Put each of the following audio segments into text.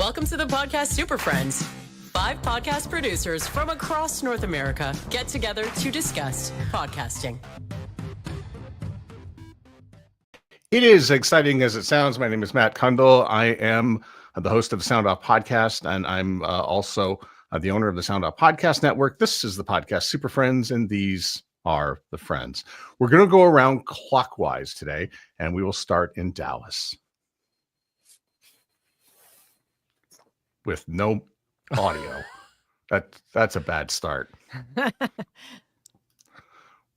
Welcome to the podcast Super Friends. 5 podcast producers from across North America get together to discuss podcasting. It is exciting as it sounds. My name is Matt Kundle. I am the host of the Sound Off Podcast, and I'm also the owner of the Sound Off Podcast Network. This is the podcast Super Friends, and these are the friends. We're going to go around clockwise today, and we will start in Dallas with no audio. That's a bad start.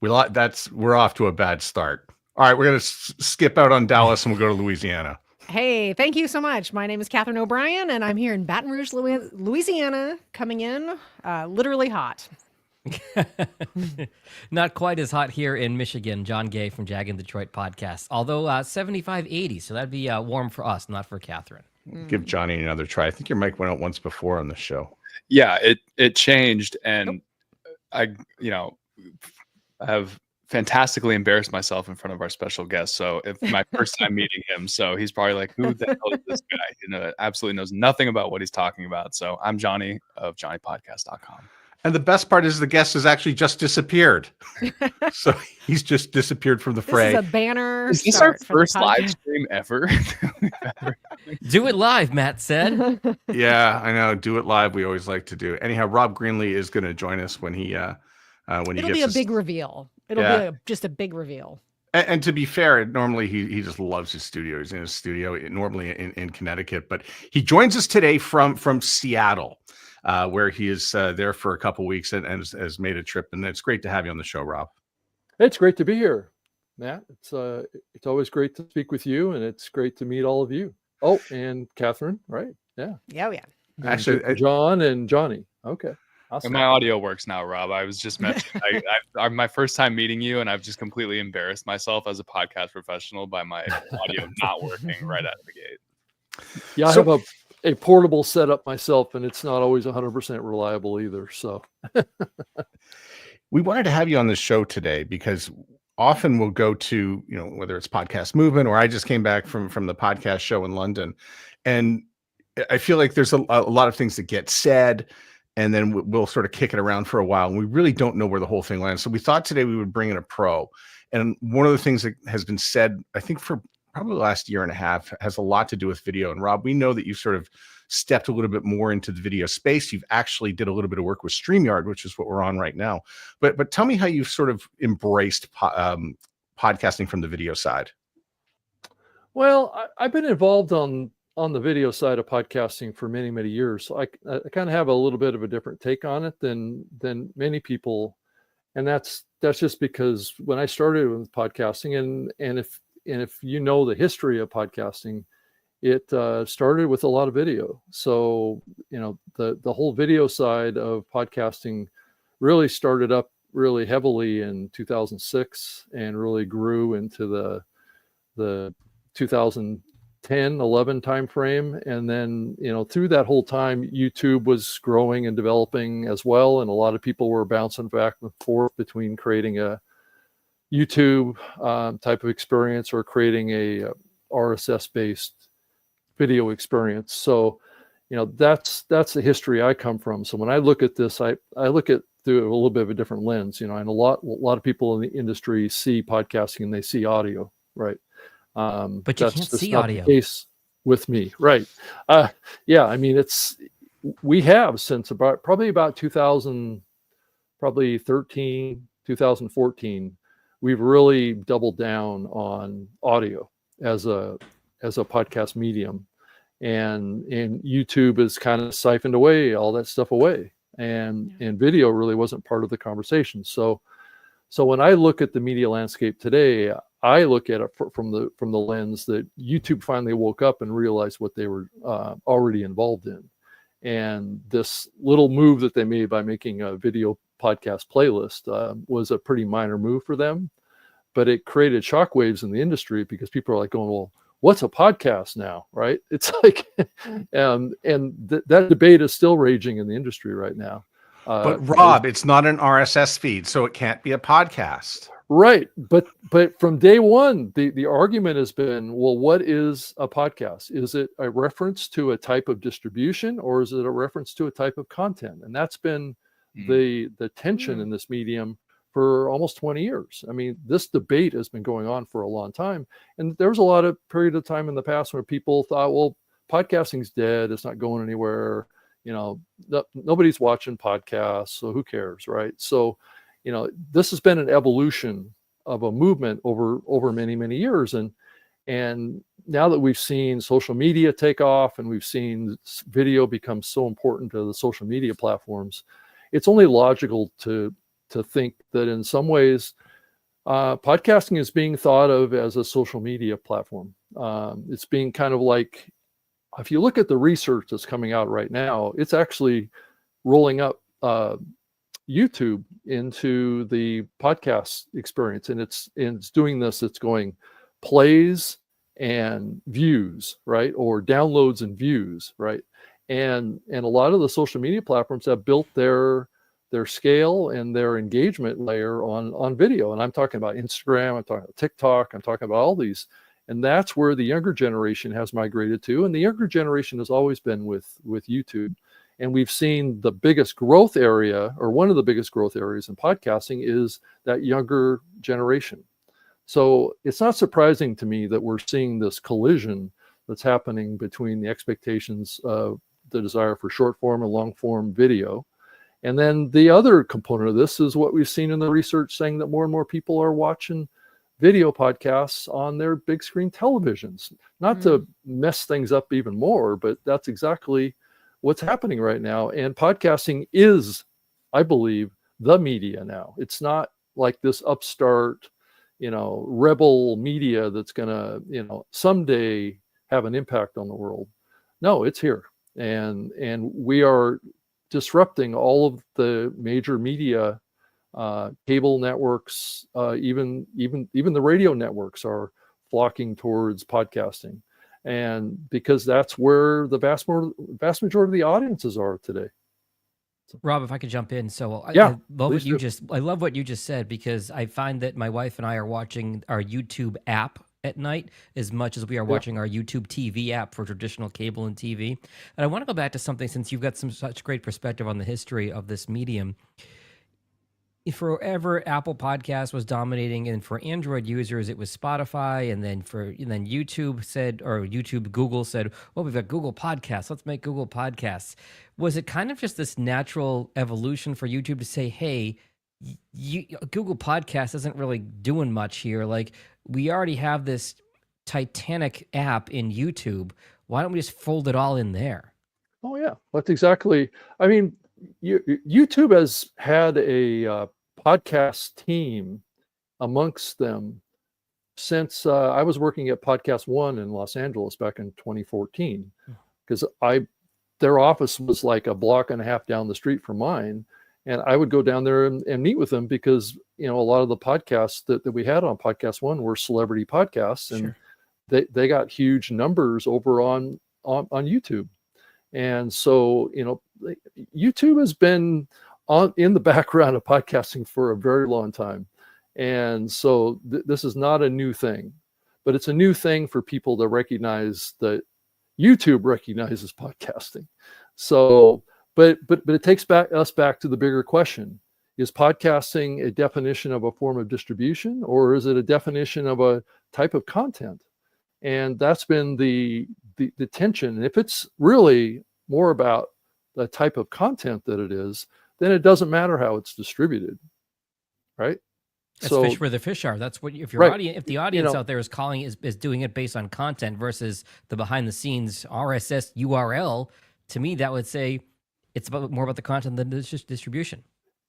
We're off to a bad start. All right, we're going to skip out on Dallas and we'll go to Louisiana. Hey, thank you so much. My name is Catherine O'Brien, and I'm here in Baton Rouge, Louisiana, coming in literally hot. Not quite as hot here in Michigan. John Gay from Jag and Detroit podcast. Although 75, 80, so that'd be warm for us, not for Catherine. Give Johnny another try. I think your mic went out once before on the show. Yeah, it changed, and I have fantastically embarrassed myself in front of our special guest. So if my first time meeting him, so he's probably like, who the hell is this guy? Absolutely knows nothing about what he's talking about. So I'm Johnny of JohnnyPodcast.com. And the best part is the guest has actually just disappeared. So he's just disappeared from the fray. This is a banner. Is this our first live stream ever? Do it live, Matt said. Yeah, I know. Do it live. We always like to do. Anyhow, Rob Greenlee is going to join us when he It'll be a big reveal. It'll be just a big reveal. And to be fair, normally he just loves his studio. He's in his studio, normally in Connecticut, but he joins us today from Seattle, where he is there for a couple weeks and has made a trip. And it's great to have you on the show, Rob. It's great to be here, Matt. It's always great to speak with you, and it's great to meet all of you. Oh, and Catherine, right? Yeah. Yeah. And actually, John and Johnny. Okay. Awesome. And my audio works now, Rob. I was just mentioning, I'm my first time meeting you, and I've just completely embarrassed myself as a podcast professional by my audio not working right out of the gate. Yeah, I have a portable setup myself, and it's not always 100% reliable either. So we wanted to have you on the show today because often we'll go to, whether it's Podcast Movement or I just came back from the podcast show in London, and I feel like there's a lot of things that get said, and then we'll sort of kick it around for a while, and we really don't know where the whole thing lands. So we thought today we would bring in a pro. And one of the things that has been said, I think for probably the last year and a half, has a lot to do with video. And Rob, we know that you sort of stepped a little bit more into the video space. You've actually did a little bit of work with StreamYard, which is what we're on right now. But tell me how you've sort of embraced podcasting from the video side. Well, I've been involved on the video side of podcasting for many, many years. So I kind of have a little bit of a different take on it than many people. And that's just because when I started with podcasting, and if you know the history of podcasting, it started with a lot of video. So, the whole video side of podcasting really started up really heavily in 2006 and really grew into the 2010, 11 timeframe. And then, through that whole time, YouTube was growing and developing as well. And a lot of people were bouncing back and forth between creating a YouTube type of experience or creating a RSS-based video experience. So, that's the history I come from. So when I look at this, I look at through a little bit of a different lens, and a lot of people in the industry see podcasting and they see audio, right? But you can't see audio. The case with me, right? Yeah, I mean, we have since probably about 2013, 2014, we've really doubled down on audio as a podcast medium, and YouTube has kind of siphoned away all that stuff away, and video really wasn't part of the conversation. So when I look at the media landscape today, I look at it from the lens that YouTube finally woke up and realized what they were already involved in. And this little move that they made by making a video podcast playlist was a pretty minor move for them, but it created shockwaves in the industry because people are like going, well, what's a podcast now, right? It's like, that debate is still raging in the industry right now. But Rob, it's not an RSS feed, so it can't be a podcast. Right. But from day one, the argument has been, well, what is a podcast? Is it a reference to a type of distribution, or is it a reference to a type of content? And that's been the tension in this medium for almost 20 years. I mean, this debate has been going on for a long time. And there was a lot of period of time in the past where people thought, well, podcasting's dead. It's not going anywhere. You know, nobody's watching podcasts, so who cares, right? So, you know, this has been an evolution of a movement over many, many years. And now that we've seen social media take off and we've seen video become so important to the social media platforms, it's only logical to think that in some ways, podcasting is being thought of as a social media platform. It's being kind of like, if you look at the research that's coming out right now, it's actually rolling up YouTube into the podcast experience, and it's doing this. It's going plays and views, right, or downloads and views, right, and a lot of the social media platforms have built their scale and their engagement layer on video. And I'm talking about Instagram, I'm talking about TikTok, I'm talking about all these. And that's where the younger generation has migrated to. And the younger generation has always been with YouTube. And we've seen the biggest growth area, or one of the biggest growth areas in podcasting, is that younger generation. So it's not surprising to me that we're seeing this collision that's happening between the expectations of the desire for short form and long form video. And then the other component of this is what we've seen in the research, saying that more and more people are watching video podcasts on their big screen televisions. Not to mess things up even more, but that's exactly what's happening right now. And podcasting is, I believe, the media now. It's not like this upstart, rebel media that's gonna, someday have an impact on the world. No, it's here. And we are disrupting all of the major media, cable networks, even the radio networks are flocking towards podcasting, and because that's where the vast majority of the audiences are today. Rob, if I could jump in. So I love what you just said, because I find that my wife and I are watching our YouTube app at night as much as we are watching our YouTube TV app for traditional cable and TV. And I want to go back to something, since you've got such great perspective on the history of this medium. Forever, Apple Podcast was dominating, and for Android users, it was Spotify, and then Google said, "Well, we've got Google Podcasts. Let's make Google Podcasts." Was it kind of just this natural evolution for YouTube to say, "Hey, Google Podcasts isn't really doing much here. Like, we already have this Titanic app in YouTube. Why don't we just fold it all in there?" Oh yeah, that's exactly. I mean, YouTube has had a podcast team amongst them since I was working at Podcast One in Los Angeles back in 2014, because their office was like a block and a half down the street from mine, and I would go down there and meet with them, because a lot of the podcasts that we had on Podcast One were celebrity podcasts, and they got huge numbers over on YouTube. And so YouTube has been in the background of podcasting for a very long time. And so this is not a new thing, but it's a new thing for people to recognize that YouTube recognizes podcasting. So, but it takes us back to the bigger question. Is podcasting a definition of a form of distribution, or is it a definition of a type of content? And that's been the tension. And if it's really more about the type of content that it is, then it doesn't matter how it's distributed, right? That's fish where the fish are. That's what if the audience out there is calling is doing it based on content versus the behind the scenes RSS URL. To me, that would say it's more about the content than just distribution.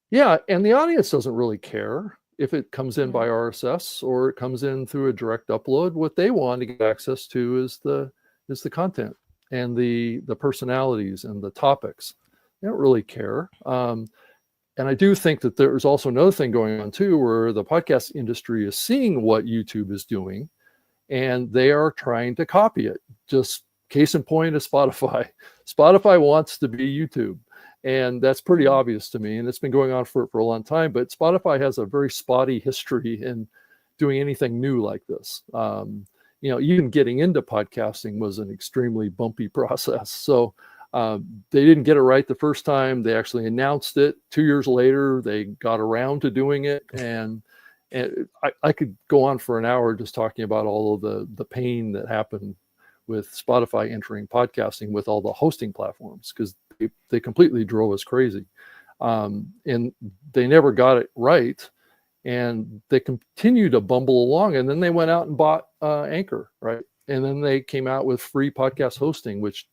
Yeah, and the audience doesn't really care if it comes in by RSS or it comes in through a direct upload. What they want to get access to is the content and the personalities and the topics. They don't really care. And I do think that there's also another thing going on too, where the podcast industry is seeing what YouTube is doing, and they are trying to copy it. Just case in point is Spotify. Spotify wants to be YouTube. And that's pretty obvious to me. And it's been going on for a long time. But Spotify has a very spotty history in doing anything new like this. Even getting into podcasting was an extremely bumpy process. So they didn't get it right the first time. They actually announced it. 2 years later, they got around to doing it. And I could go on for an hour just talking about all of the pain that happened with Spotify entering podcasting with all the hosting platforms, because they completely drove us crazy. And they never got it right. And they continue to bumble along. And then they went out and bought Anchor, right? And then they came out with free podcast hosting, which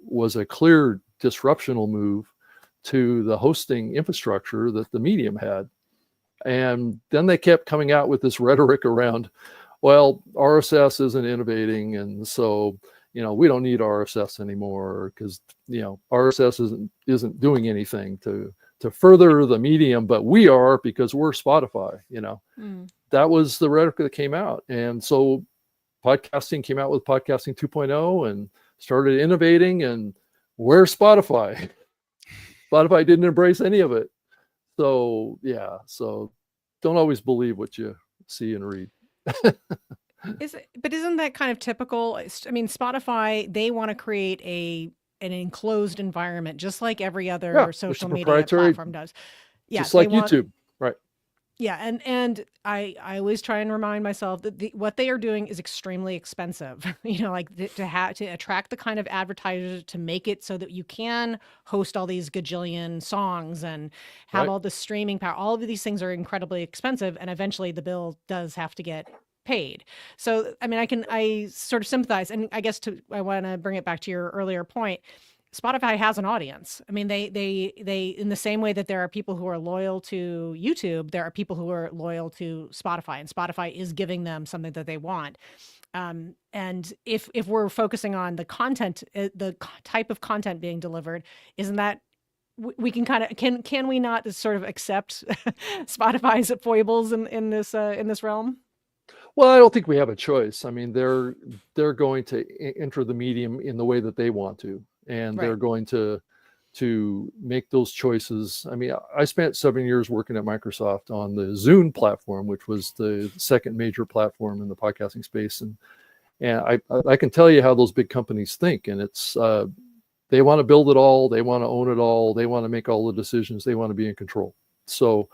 was a clear disruptional move to the hosting infrastructure that the medium had. And then they kept coming out with this rhetoric around, well, RSS isn't innovating, and so we don't need RSS anymore because RSS isn't doing anything to further the medium, but we are, because we're Spotify. That was the rhetoric that came out. And so podcasting came out with podcasting 2.0 and started innovating, and where's Spotify? Spotify didn't embrace any of it. So don't always believe what you see and read. But isn't that kind of typical? I mean, Spotify, they want to create an enclosed environment, just like every other social media platform does. Yeah, just like YouTube, right? Yeah, and I always try and remind myself that what they are doing is extremely expensive. To attract the kind of advertisers, to make it so that you can host all these gajillion songs and have all the streaming power. All of these things are incredibly expensive, and eventually the bill does have to get paid. So, I mean, I sort of sympathize, and I guess I want to bring it back to your earlier point. Spotify has an audience. I mean, they in the same way that there are people who are loyal to YouTube, there are people who are loyal to Spotify, and Spotify is giving them something that they want. And if we're focusing on the content, the type of content being delivered, isn't that we can kind of can we not sort of accept Spotify's foibles in this realm? Well, I don't think we have a choice. I mean, they're going to enter the medium in the way that they want to, and they're going to make those choices. I mean, I spent 7 years working at Microsoft on the Zune platform, which was the second major platform in the podcasting space, and I can tell you how those big companies think, and it's they want to build it all, they want to own it all, they want to make all the decisions, they want to be in control. So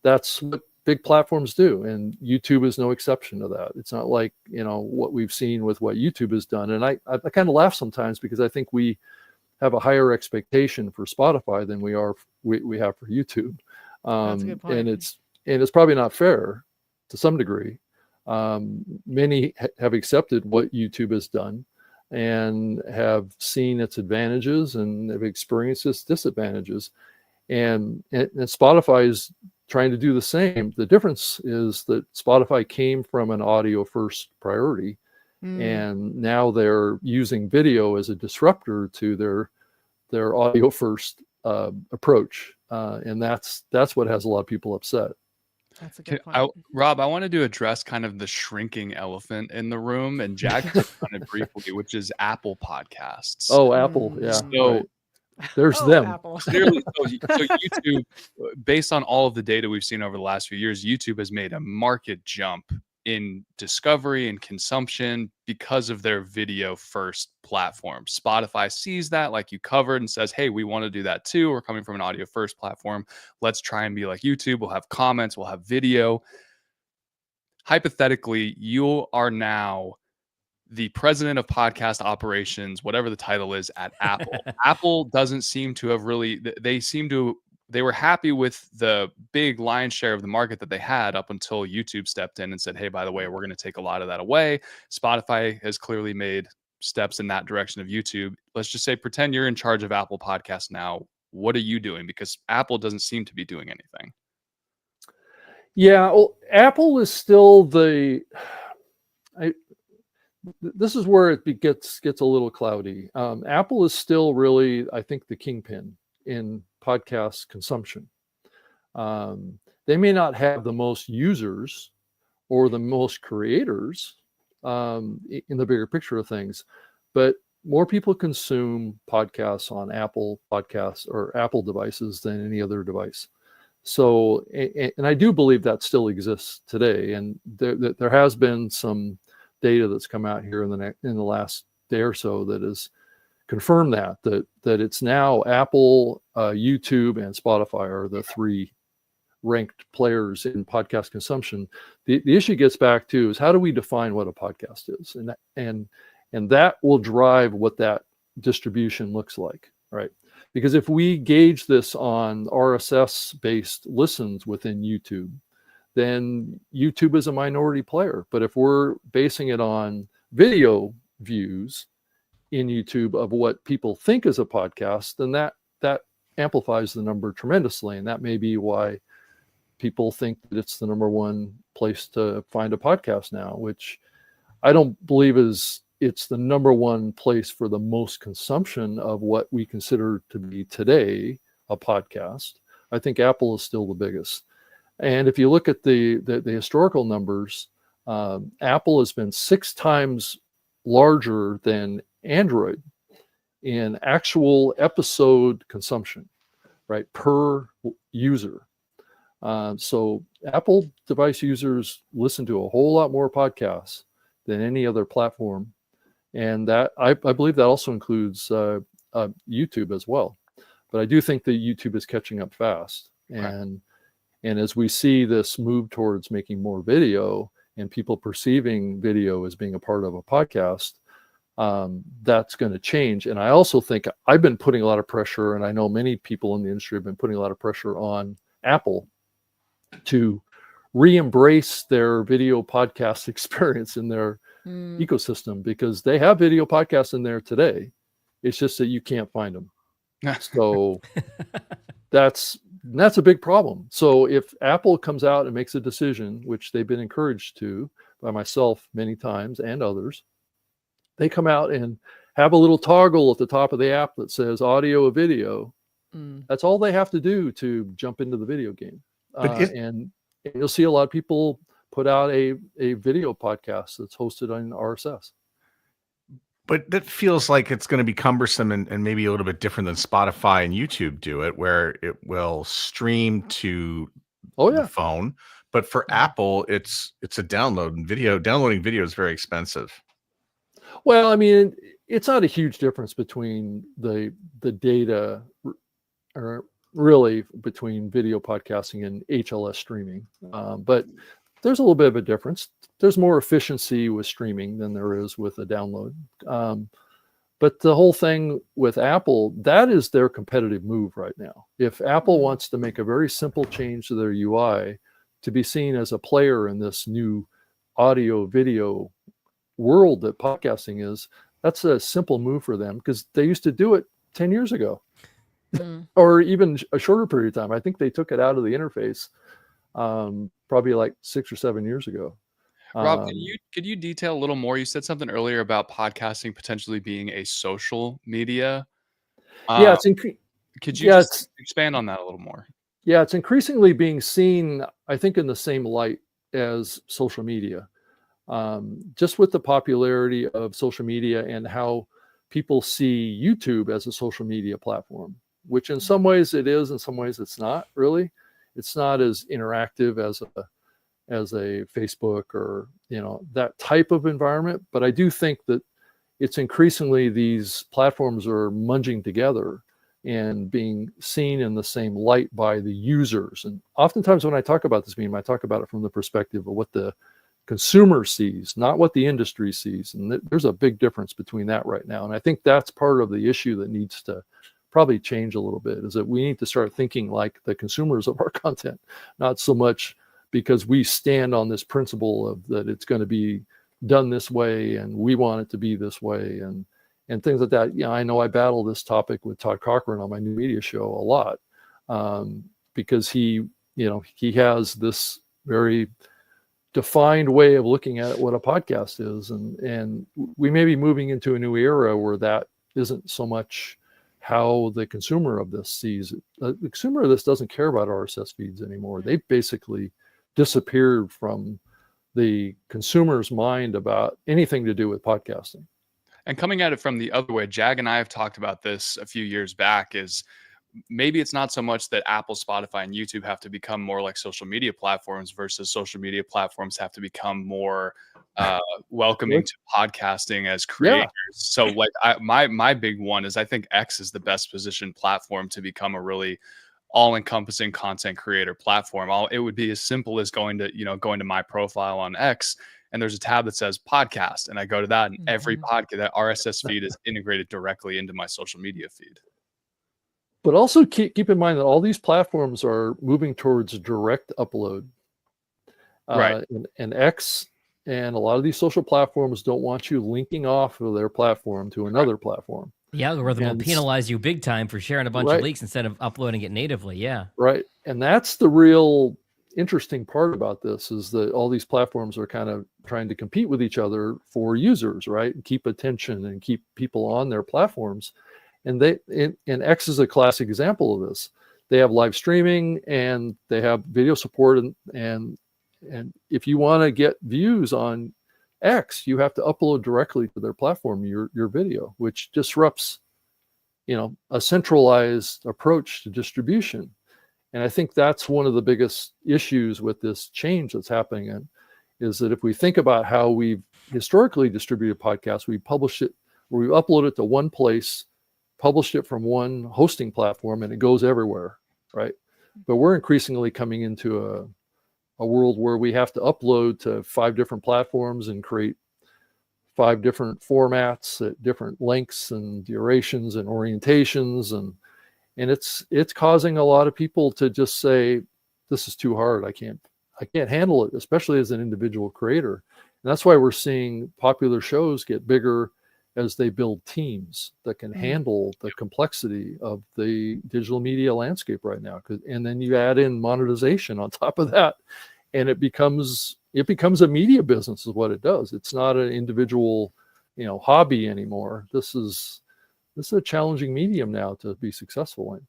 that's what big platforms do, and YouTube is no exception to that. It's not like what we've seen with what YouTube has done. And I kind of laugh sometimes, because I think we have a higher expectation for Spotify than we have for YouTube. That's a good point. And it's probably not fair to some degree. Many have accepted what YouTube has done and have seen its advantages and have experienced its disadvantages. And Spotify is trying to do the same. The difference is that Spotify came from an audio first priority, and now they're using video as a disruptor to their audio first approach, and that's what has a lot of people upset. That's a good point. Rob, I wanted to address kind of the shrinking elephant in the room, and Jack touched on it briefly, which is Apple Podcasts. Oh, Apple, yeah. So right. There's them. Apple. Clearly, so YouTube, based on all of the data we've seen over the last few years, YouTube has made a market jump in discovery and consumption because of their video first platform. Spotify sees that, like you covered, and says, hey, we want to do that too. We're coming from an audio first platform. Let's try and be like YouTube. We'll have comments, we'll have video. Hypothetically, you are now the president of podcast operations, whatever the title is, at Apple. Apple doesn't seem to have really, they were happy with the big lion's share of the market that they had up until YouTube stepped in and said, hey, by the way, we're going to take a lot of that away. Spotify has clearly made steps in that direction of YouTube. Let's just say, pretend you're in charge of Apple Podcasts now. What are you doing? Because Apple doesn't seem to be doing anything. Yeah, well, Apple is still this is where it gets a little cloudy. Apple is still really, I think, the kingpin in podcast consumption. They may not have the most users or the most creators in the bigger picture of things, but more people consume podcasts on Apple Podcasts or Apple devices than any other device. So, and I do believe that still exists today. And there has been some data that's come out here in the last day or so that has confirmed that it's now Apple, YouTube, and Spotify are the three ranked players in podcast consumption. The issue gets back to is how do we define what a podcast is, and that will drive what that distribution looks like, right? Because if we gauge this on RSS-based listens within YouTube, then YouTube is a minority player. But if we're basing it on video views in YouTube of what people think is a podcast, then that amplifies the number tremendously. And that may be why people think that it's the number one place to find a podcast now, which I don't believe it's the number one place for the most consumption of what we consider to be today a podcast. I think Apple is still the biggest. And if you look at the historical numbers, Apple has been 6 times larger than Android in actual episode consumption, right, per user. So Apple device users listen to a whole lot more podcasts than any other platform. And that I believe that also includes YouTube as well. But I do think that YouTube is catching up fast. And as we see this move towards making more video and people perceiving video as being a part of a podcast, that's going to change. And I also think I've been putting a lot of pressure, and I know many people in the industry have been putting a lot of pressure on Apple to re-embrace their video podcast experience in their ecosystem, because they have video podcasts in there today. It's just that you can't find them. So that's a big problem. So if Apple comes out and makes a decision, which they've been encouraged to by myself many times and others, they come out and have a little toggle at the top of the app that says audio or video. That's all they have to do to jump into the video game. And you'll see a lot of people put out a video podcast that's hosted on RSS. But that feels like it's going to be cumbersome and maybe a little bit different than Spotify and YouTube do it, where it will stream to the phone. But for Apple, it's a download, and downloading video is very expensive. Well, I mean, it's not a huge difference between the data, or really between video podcasting and HLS streaming. But there's a little bit of a difference. There's more efficiency with streaming than there is with a download. But the whole thing with Apple, that is their competitive move right now. If Apple wants to make a very simple change to their UI to be seen as a player in this new audio video world that podcasting is, that's a simple move for them, because they used to do it 10 years ago or even a shorter period of time. I think they took it out of the interface probably like 6 or 7 years ago. Rob, could you detail a little more? You said something earlier about podcasting potentially being a social media. Yeah, could you just expand on that a little more? Yeah, it's increasingly being seen, I think, in the same light as social media. Just with the popularity of social media and how people see YouTube as a social media platform, which in some ways it is, in some ways it's not really. It's not as interactive as a Facebook or, that type of environment. But I do think that it's increasingly these platforms are munging together and being seen in the same light by the users. And oftentimes when I talk about this meme, I talk about it from the perspective of what the consumer sees, not what the industry sees. And there's a big difference between that right now. And I think that's part of the issue that needs to probably change a little bit, is that we need to start thinking like the consumers of our content, not so much because we stand on this principle of that it's going to be done this way and we want it to be this way and things like that. I know I battle this topic with Todd Cochran on my new media show a lot, because he has this very defined way of looking at what a podcast is, and we may be moving into a new era where that isn't so much how the consumer of this sees it. The consumer of this doesn't care about RSS feeds anymore. They basically disappeared from the consumer's mind about anything to do with podcasting. And coming at it from the other way, Jag and I have talked about this a few years back, is maybe it's not so much that Apple, Spotify, and YouTube have to become more like social media platforms versus social media platforms have to become more welcoming to podcasting as creators. So like my big one is I think X is the best positioned platform to become a really all-encompassing content creator platform. It would be as simple as going to my profile on X, and there's a tab that says podcast, and I go to that, and every podcast, that RSS feed is integrated directly into my social media feed. But also keep in mind that all these platforms are moving towards direct upload. Right. And X and a lot of these social platforms don't want you linking off of their platform to another platform. The algorithm will penalize you big time for sharing a bunch of leaks instead of uploading it natively. Yeah. Right. And that's the real interesting part about this, is that all these platforms are kind of trying to compete with each other for users, right? And keep attention and keep people on their platforms. And X is a classic example of this. They have live streaming and they have video support, and if you want to get views on X, you have to upload directly to their platform your video, which disrupts, a centralized approach to distribution. And I think that's one of the biggest issues with this change that's happening, is that if we think about how we've historically distributed podcasts, we publish it, or we upload it to one place, published it from one hosting platform, and it goes everywhere, right? But we're increasingly coming into a world where we have to upload to 5 different platforms and create 5 different formats at different lengths and durations and orientations, and it's causing a lot of people to just say, this is too hard. I can't handle it, especially as an individual creator. And that's why we're seeing popular shows get bigger as they build teams that can handle the complexity of the digital media landscape right now. And then you add in monetization on top of that, and it becomes a media business is what it does. It's not an individual, hobby anymore. This is a challenging medium now to be successful in.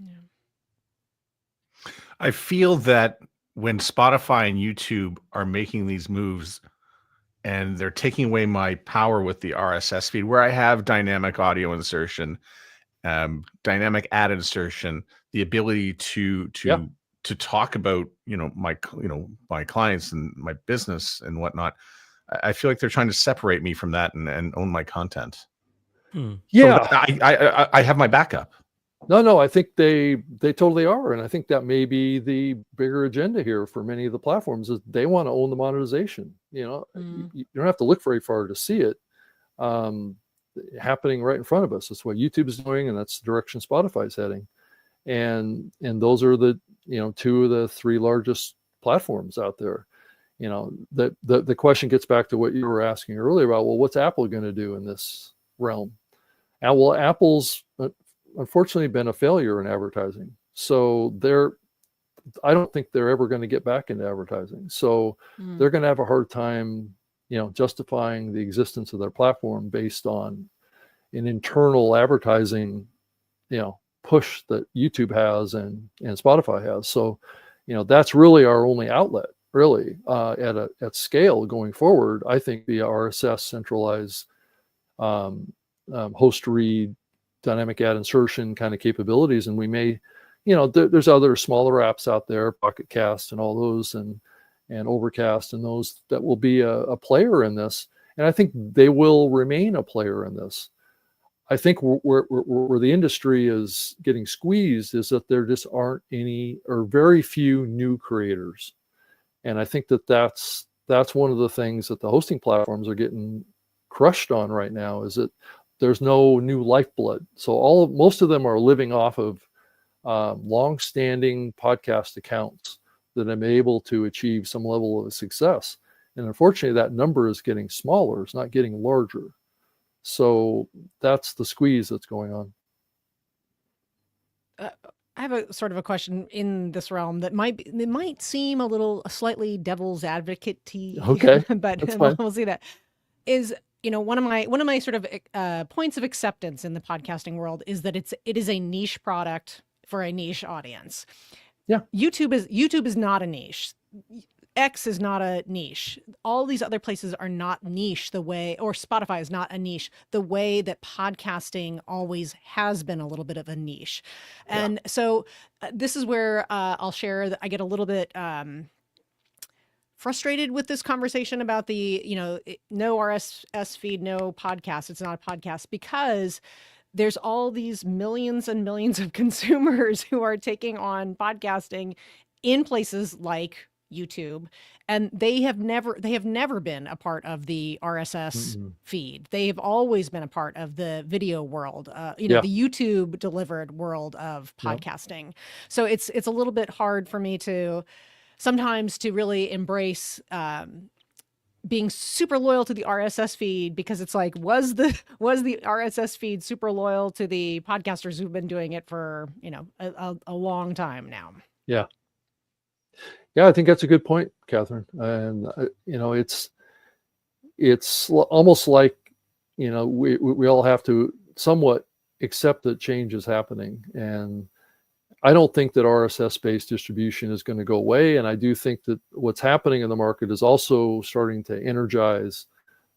Yeah. I feel that when Spotify and YouTube are making these moves and they're taking away my power with the RSS feed, where I have dynamic audio insertion, dynamic ad insertion, the ability to talk about, my clients and my business and whatnot, I feel like they're trying to separate me from that and own my content. Yeah. So I have my backup. No, I think they totally are. And I think that may be the bigger agenda here for many of the platforms, is they want to own the monetization. You don't have to look very far to see it happening right in front of us. That's what YouTube is doing, and that's the direction Spotify is heading. And those are the 2 of the 3 largest platforms out there. The question gets back to what you were asking earlier about, well, what's Apple going to do in this realm? And well, Apple's unfortunately been a failure in advertising. So I don't think they're ever going to get back into advertising. So they're going to have a hard time, justifying the existence of their platform based on an internal advertising, push that YouTube has and Spotify has. So, that's really our only outlet, really, at scale going forward. I think via RSS centralized host read, dynamic ad insertion kind of capabilities, and we may, there's other smaller apps out there, Pocket Cast and all those, and Overcast and those, that will be a player in this, and I think they will remain a player in this. I think where the industry is getting squeezed is that there just aren't any or very few new creators, and I think that's one of the things that the hosting platforms are getting crushed on right now, is that there's no new lifeblood. So most of them are living off of long-standing podcast accounts that have been able to achieve some level of success. And unfortunately, that number is getting smaller. It's not getting larger. So that's the squeeze that's going on. I have a sort of a question in this realm that might seem a slightly devil's advocate-y. Okay, but that's fine. we'll see. That is, one of my sort of points of acceptance in the podcasting world is that it is a niche product for a niche audience. Yeah. YouTube is not a niche. X is not a niche. All these other places are not niche the way, or Spotify is not a niche the way that podcasting always has been a little bit of a niche. And so this is where I'll share that I get a little bit frustrated with this conversation about no RSS feed, no podcast. It's not a podcast, because there's all these millions and millions of consumers who are taking on podcasting in places like YouTube, and they have never been a part of the RSS feed. They've always been a part of the video world, the YouTube delivered world of podcasting. So it's a little bit hard for me sometimes to really embrace being super loyal to the RSS feed, because it's like, was the RSS feed super loyal to the podcasters who've been doing it for, a long time now? Yeah. Yeah, I think that's a good point, Catherine. And, it's almost like, we all have to somewhat accept that change is happening. And I don't think that RSS-based distribution is going to go away. And I do think that what's happening in the market is also starting to energize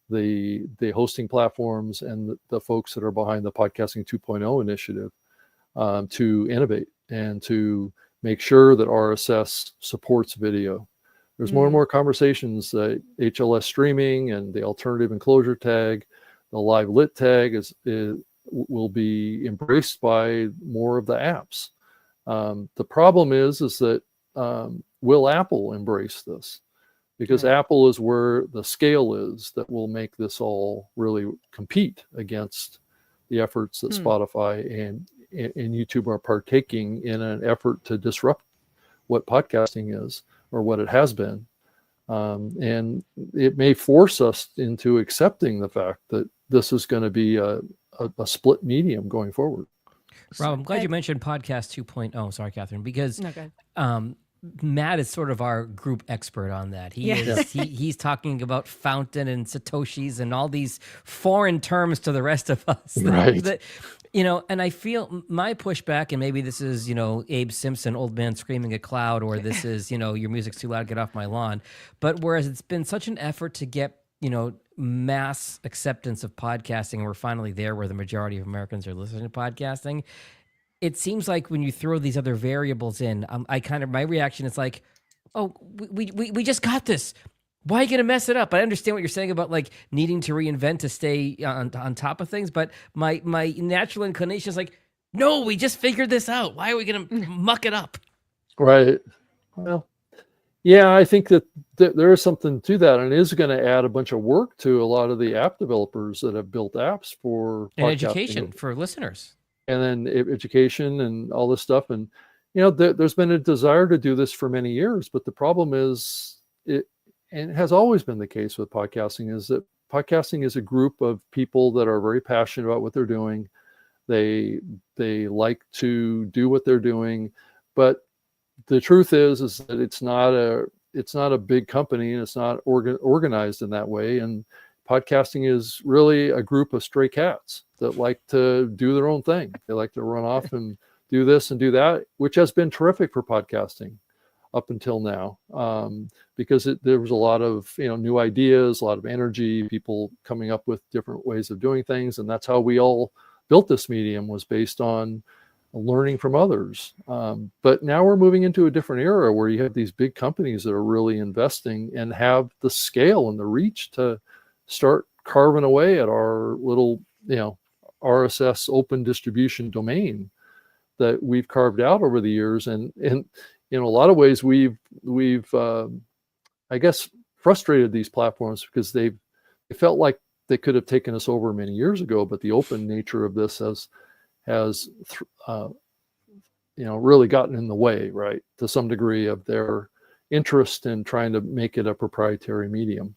the hosting platforms and the folks that are behind the Podcasting 2.0 initiative to innovate and to make sure that RSS supports video. There's more and more conversations that HLS streaming and the alternative enclosure tag, the live lit tag will be embraced by more of the apps. The problem is that will Apple embrace this? Because Apple is where the scale is that will make this all really compete against the efforts that Spotify and YouTube are partaking in an effort to disrupt what podcasting is, or what it has been. And it may force us into accepting the fact that this is going to be a split medium going forward. Rob, I'm glad you mentioned Podcast 2.0. Sorry, Catherine, because Matt is sort of our group expert on that. He's talking about Fountain and Satoshis and all these foreign terms to the rest of us. That, and I feel my pushback, and maybe this is, Abe Simpson, old man screaming at cloud, or this is, your music's too loud, get off my lawn. But whereas it's been such an effort to get, mass acceptance of podcasting, and we're finally there where the majority of Americans are listening to podcasting, it seems like when you throw these other variables in, my reaction is like, oh, we just got this. Why are you going to mess it up? I understand what you're saying about like needing to reinvent to stay on top of things, but my natural inclination is like, no, we just figured this out. Why are we going to muck it up? Right. Well, yeah, I think that there is something to that, and it is going to add a bunch of work to a lot of the app developers that have built apps for and education for listeners. And then education and all this stuff. And, there's been a desire to do this for many years, but the problem is, and it has always been the case with podcasting, is that podcasting is a group of people that are very passionate about what they're doing. They like to do what they're doing, but the truth is that it's not a big company, and it's not organized in that way. And podcasting is really a group of stray cats that like to do their own thing. They like to run off and do this and do that, which has been terrific for podcasting up until now, because there was a lot of new ideas, a lot of energy, people coming up with different ways of doing things, and that's how we all built this medium, was based on learning from others. But now we're moving into a different era where you have these big companies that are really investing and have the scale and the reach to start carving away at our little, RSS open distribution domain that we've carved out over the years. And in a lot of ways, we've I guess frustrated these platforms because they felt like they could have taken us over many years ago, but the open nature of this has really gotten in the way, right, to some degree, of their interest in trying to make it a proprietary medium.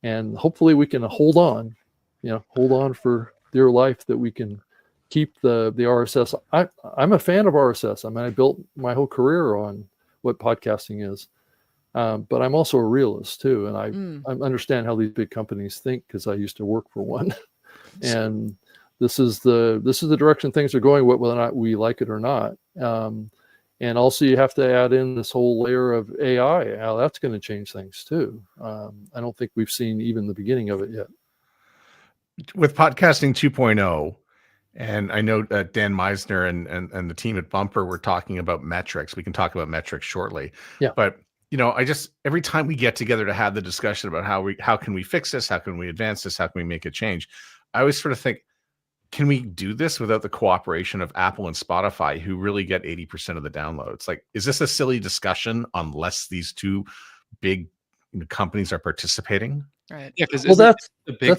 And hopefully we can hold on for dear life, that we can keep the RSS. I'm a fan of RSS. I mean, I built my whole career on what podcasting is, but I'm also a realist too, and I understand how these big companies think, because I used to work for one. And this is the direction things are going, whether or not we like it or not. And also you have to add in this whole layer of AI, how that's going to change things too. I don't think we've seen even the beginning of it yet. With podcasting 2.0, and I know Dan Meisner and the team at Bumper were talking about metrics. We can talk about metrics shortly. Yeah. But I just, every time we get together to have the discussion about how can we fix this, how can we advance this, how can we make a change, I always sort of think, can we do this without the cooperation of Apple and Spotify, who really get 80% of the downloads? Like, is this a silly discussion unless these two big companies are participating? Right. Yeah, because Well, that's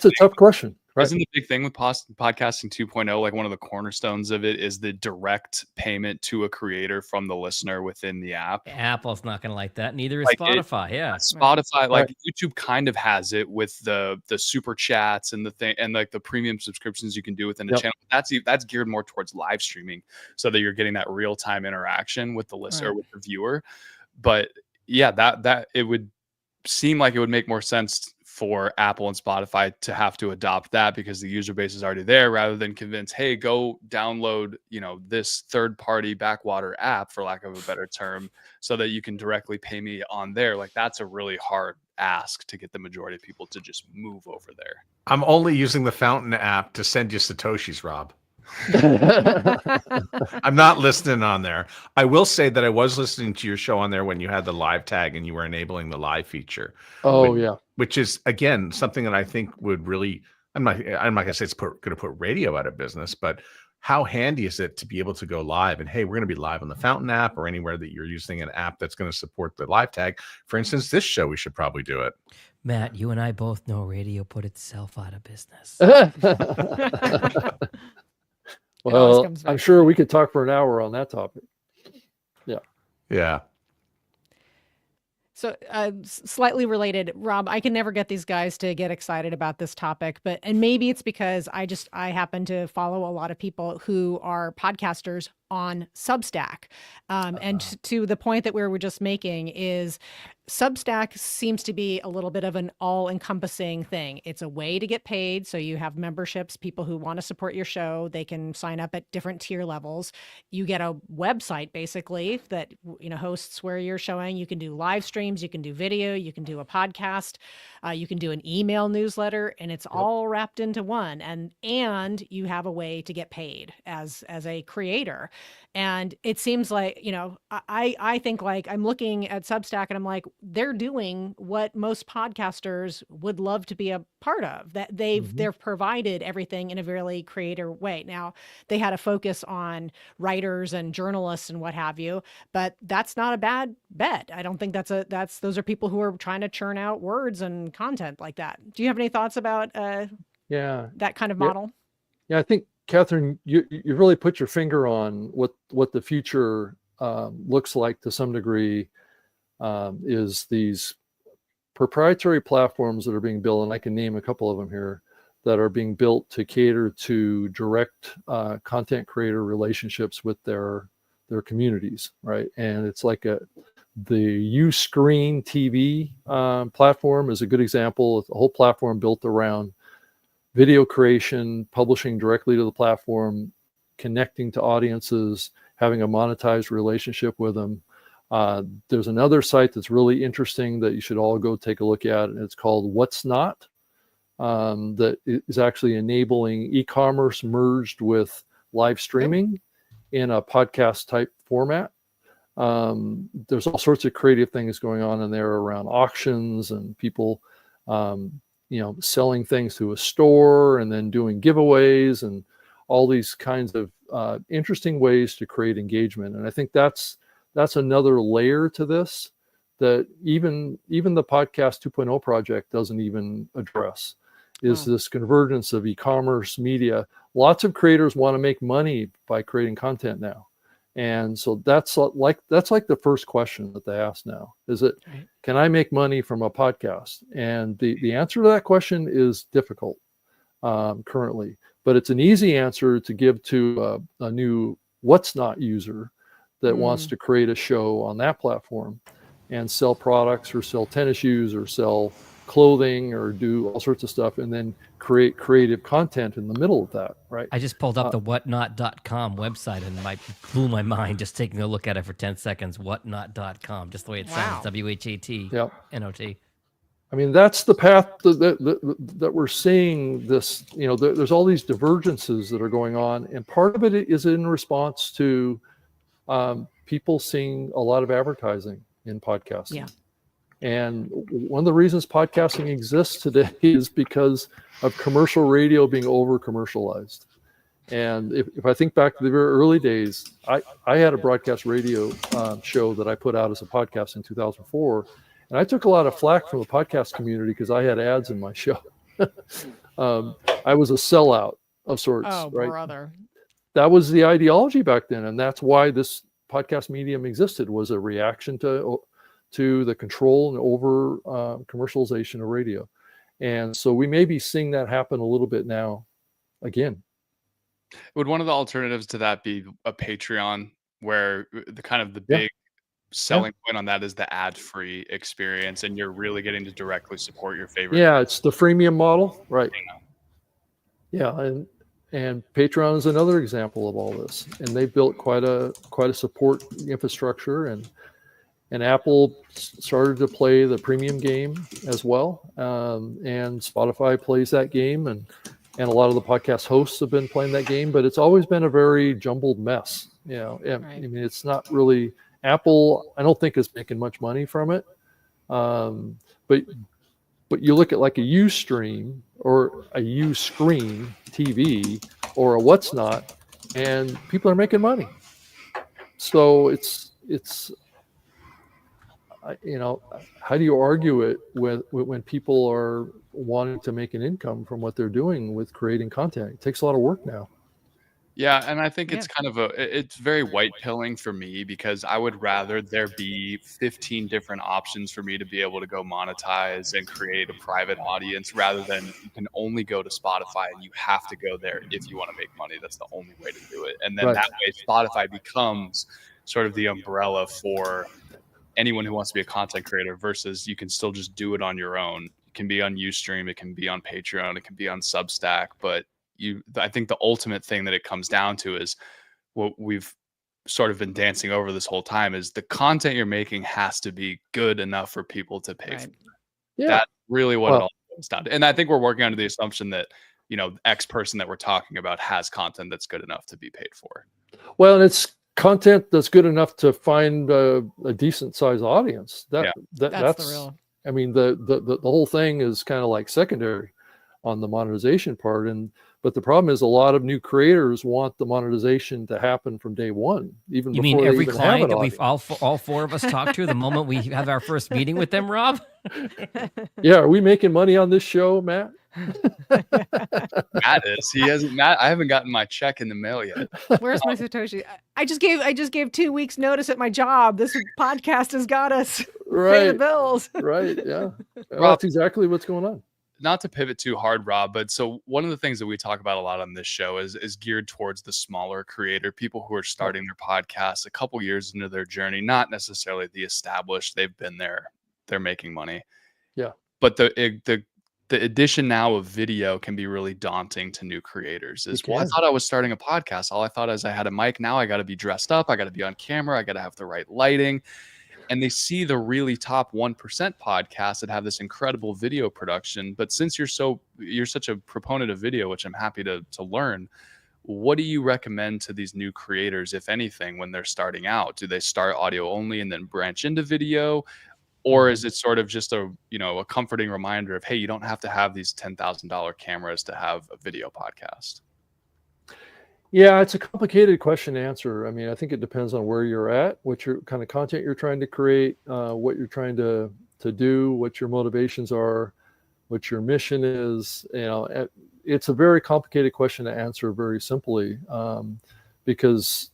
a tough question, right? Isn't the big thing with podcasting 2.0, like one of the cornerstones of it is the direct payment to a creator from the listener within the app? Apple's not going to like that. Neither is Like Spotify. Yeah. Spotify, like YouTube kind of has it with the super chats and the thing, and like the premium subscriptions you can do within the channel. That's geared more towards live streaming, so that you're getting that real time interaction with the listener, with the viewer. But yeah, that it would seem like it would make more sense for Apple and Spotify to have to adopt that, because the user base is already there, rather than convince, hey, go download, this third-party backwater app, for lack of a better term, so that you can directly pay me on there. Like, that's a really hard ask to get the majority of people to just move over there. I'm only using the Fountain app to send you Satoshis, Rob. I'm not listening on there. I will say that I was listening to your show on there when you had the live tag and you were enabling the live feature. Which is, again, something that I think would really, I'm not going to say it's going to put radio out of business, but how handy is it to be able to go live and, hey, we're going to be live on the Fountain app or anywhere that you're using an app that's going to support the live tag. For instance, this show, we should probably do it. Matt, you and I both know radio put itself out of business. Well, I'm sure we could talk for an hour on that topic. Yeah. So slightly related, Rob, I can never get these guys to get excited about this topic, and maybe it's because I happen to follow a lot of people who are podcasters on Substack. And to the point that we were just making is Substack seems to be a little bit of an all-encompassing thing. It's a way to get paid. So you have memberships, people who want to support your show, they can sign up at different tier levels. You get a website basically that hosts where you're showing. You can do live streams, you can do video, you can do a podcast, you can do an email newsletter, and it's all wrapped into one. And you have a way to get paid as a creator. And it seems like, I think, like, I'm looking at Substack and I'm like, they're doing what most podcasters would love to be a part of, that they've provided everything in a really creative way. Now, they had a focus on writers and journalists and what have you, but that's not a bad bet. I don't think those are people who are trying to churn out words and content like that. Do you have any thoughts about that kind of model? Yeah, I think, Catherine, you really put your finger on what the future looks like to some degree, is these proprietary platforms that are being built, and I can name a couple of them here, that are being built to cater to direct content creator relationships with their communities, right? And it's like the Uscreen TV platform is a good example. It's a whole platform built around video creation, publishing directly to the platform, connecting to audiences, having a monetized relationship with them. There's another site that's really interesting that you should all go take a look at, and it's called What's Not, that is actually enabling e-commerce merged with live streaming in a podcast type format. There's all sorts of creative things going on in there around auctions and people selling things to a store and then doing giveaways and all these kinds of interesting ways to create engagement. And I think that's another layer to this that even the Podcast 2.0 project doesn't even address, is this convergence of e-commerce, media. Lots of creators want to make money by creating content now. And so that's like the first question that they ask now. Is it, can I make money from a podcast? And the answer to that question is difficult currently, but it's an easy answer to give to a new What's Not user that wants to create a show on that platform and sell products or sell tennis shoes or sell clothing or do all sorts of stuff, and then create creative content in the middle of that, right? I just pulled up the whatnot.com website and blew my mind just taking a look at it for 10 seconds. Whatnot.com, just the way it Wow. sounds. WHAT Yeah. NOT. I mean, that's the path that we're seeing this, there's all these divergences that are going on. And part of it is in response to people seeing a lot of advertising in podcasting. Yeah. And one of the reasons podcasting exists today is because of commercial radio being over commercialized. And if I think back to the very early days, I had a broadcast radio show that I put out as a podcast in 2004. And I took a lot of flack from the podcast community because I had ads in my show. I was a sellout of sorts, Oh, right? brother. That was the ideology back then. And that's why this podcast medium existed, was a reaction to the control and over commercialization of radio. And so we may be seeing that happen a little bit now again. Would one of the alternatives to that be a Patreon, where the big selling point on that is the ad-free experience, and you're really getting to directly support your favorite? Yeah, it's the freemium model, right? Yeah, and Patreon is another example of all this, and they built quite a support infrastructure, and Apple started to play the premium game as well, and Spotify plays that game, and a lot of the podcast hosts have been playing that game, but it's always been a very jumbled mess. Right. I mean, it's not really. Apple, I don't think, is making much money from it, but you look at like a Ustream or a Uscreen TV or a What's Not, and people are making money. So it's how do you argue it when people are wanting to make an income from what they're doing with creating content? It takes a lot of work now. Yeah, and I think it's it's very white pilling for me, because I would rather there be 15 different options for me to be able to go monetize and create a private audience, rather than you can only go to Spotify and you have to go there if you want to make money. That's the only way to do it. And then that way Spotify becomes sort of the umbrella for anyone who wants to be a content creator, versus you can still just do it on your own. It can be on Ustream, it can be on Patreon, it can be on Substack, but I think the ultimate thing that it comes down to is what we've sort of been dancing over this whole time, is the content you're making has to be good enough for people to pay for it. Yeah. That's really what it all comes down to. And I think we're working under the assumption that, X person that we're talking about has content that's good enough to be paid for. Well, and it's content that's good enough to find a decent size audience. That's the real. I mean, the whole thing is kind of like secondary on the monetization part, but the problem is a lot of new creators want the monetization to happen from day one. Even you before mean every they even client have an that we've all four of us talked to the moment we have our first meeting with them, Rob? Yeah, are we making money on this show, Matt? Matt is. He hasn't. Matt, I haven't gotten my check in the mail yet. Where's my Satoshi? I just gave 2 weeks notice at my job. This podcast has got us pay the bills. Right. Yeah. Well, that's exactly what's going on. Not to pivot too hard, Rob, but so one of the things that we talk about a lot on this show is geared towards the smaller creator, people who are starting their podcasts a couple years into their journey, not necessarily the established. They've been there, they're making money. Yeah. But the addition now of video can be really daunting to new creators. I thought I was starting a podcast. All I thought is I had a mic. Now I got to be dressed up. I got to be on camera. I got to have the right lighting. And they see the really top 1% podcasts that have this incredible video production. But since you're such a proponent of video, which I'm happy to learn, what do you recommend to these new creators, if anything, when they're starting out? Do they start audio only and then branch into video? Or is it sort of just a comforting reminder of, hey, you don't have to have these $10,000 cameras to have a video podcast? Yeah, it's a complicated question to answer. I mean, I think it depends on where you're at, what your kind of content you're trying to create, what you're trying to do, what your motivations are, what your mission is. It's a very complicated question to answer very simply, because